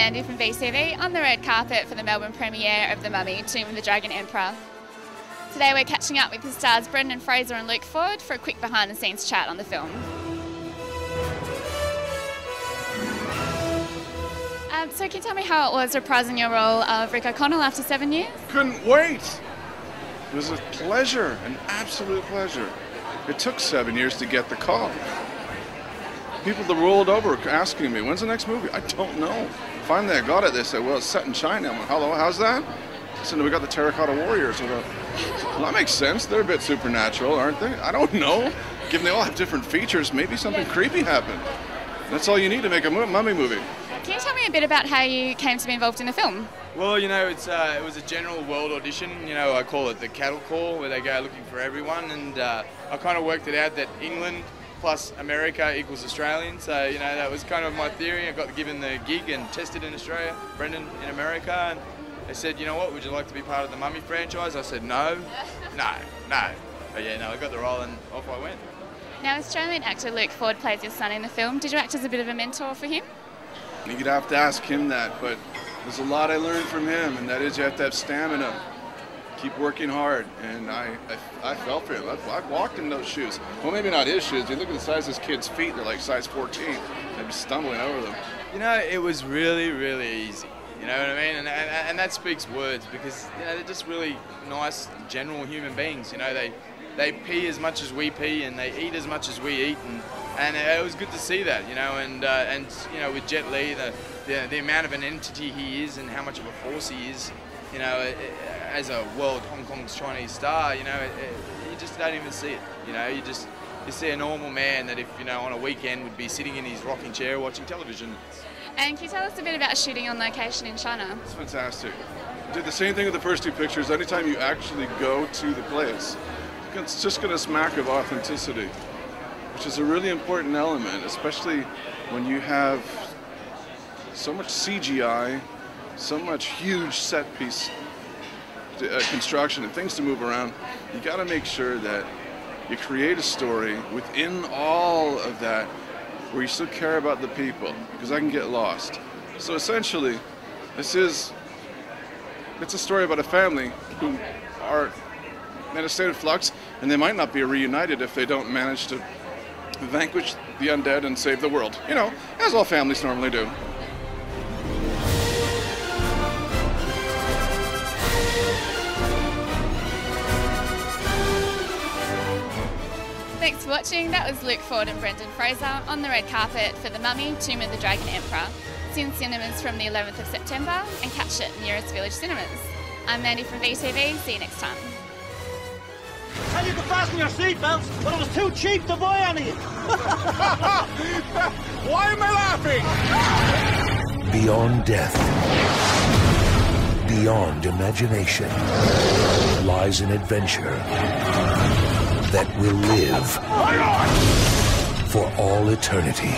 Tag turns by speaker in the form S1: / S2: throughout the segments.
S1: Mandy from VTV on the red carpet for the Melbourne premiere of The Mummy, Tomb of the Dragon Emperor. Today we're catching up with the stars Brendan Fraser and Luke Ford for a quick behind-the-scenes chat on the film. So can you tell me how it was reprising your role of Rick O'Connell after 7 years?
S2: Couldn't wait! It was a pleasure, an absolute pleasure. It took 7 years to get the call. People that rolled over asking me, when's the next movie? I don't know. Finally I got it. They said, well, it's set in China. I'm like, hello, how's that? I said, we got the Terracotta Warriors. Well, that makes sense. They're a bit supernatural, aren't they? I don't know. Given they all have different features, maybe something creepy happened. That's all you need to make a mummy movie.
S1: Can you tell me a bit about how you came to be involved in the film?
S3: Well, you know, it was a general world audition. You know, I call it the cattle call, where they go looking for everyone. And I kind of worked it out that England plus America equals Australian. So, you know, that was kind of my theory. I got given the gig and tested in Australia, Brendan in America. And they said, you know what, would you like to be part of the Mummy franchise? I said, no. But yeah, no, I got the role and off I went.
S1: Now, Australian actor Luke Ford plays your son in the film. Did you act as a bit of a mentor for him?
S2: You'd have to ask him that, but there's a lot I learned from him, and that is you have to have stamina. Keep working hard, and I fell for him. I've walked in those shoes. Well, maybe not his shoes. You look at the size of this kid's feet, they're like size 14. I'd be stumbling over them.
S3: You know, it was really, really easy. You know what I mean? And that speaks words, because, you know, they're just really nice, general human beings. You know, they pee as much as we pee, and they eat as much as we eat, and it was good to see that, you know, and you know, with Jet Li, the amount of an entity he is and how much of a force he is, you know, as a world Hong Kong's Chinese star, you know, you just don't even see it, you know, you see a normal man that, if, you know, on a weekend would be sitting in his rocking chair watching television.
S1: And can you tell us a bit about shooting on location in China?
S2: It's fantastic. Did the same thing with the first two pictures. Anytime you actually go to the place, it's just going to smack of authenticity, which is a really important element, especially when you have so much CGI, so much huge set piece construction and things to move around. You got to make sure that you create a story within all of that where you still care about the people, because I can get lost. So essentially, it's a story about a family who are in a state of flux, and they might not be reunited if they don't manage to vanquish the undead and save the world. You know, as all families normally do.
S1: Thanks for watching. That was Luke Ford and Brendan Fraser on the red carpet for The Mummy, Tomb of the Dragon Emperor. It's in cinemas from the 11th of September, and catch it nearest Village Cinemas. I'm Mandy from VTV. See you next time.
S4: And you can fasten your seatbelts, but it was too cheap to buy any.
S2: Why am I laughing?
S5: Beyond death, beyond imagination, lies an adventure that will live for all eternity.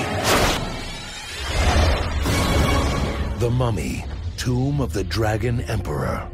S5: The Mummy, Tomb of the Dragon Emperor.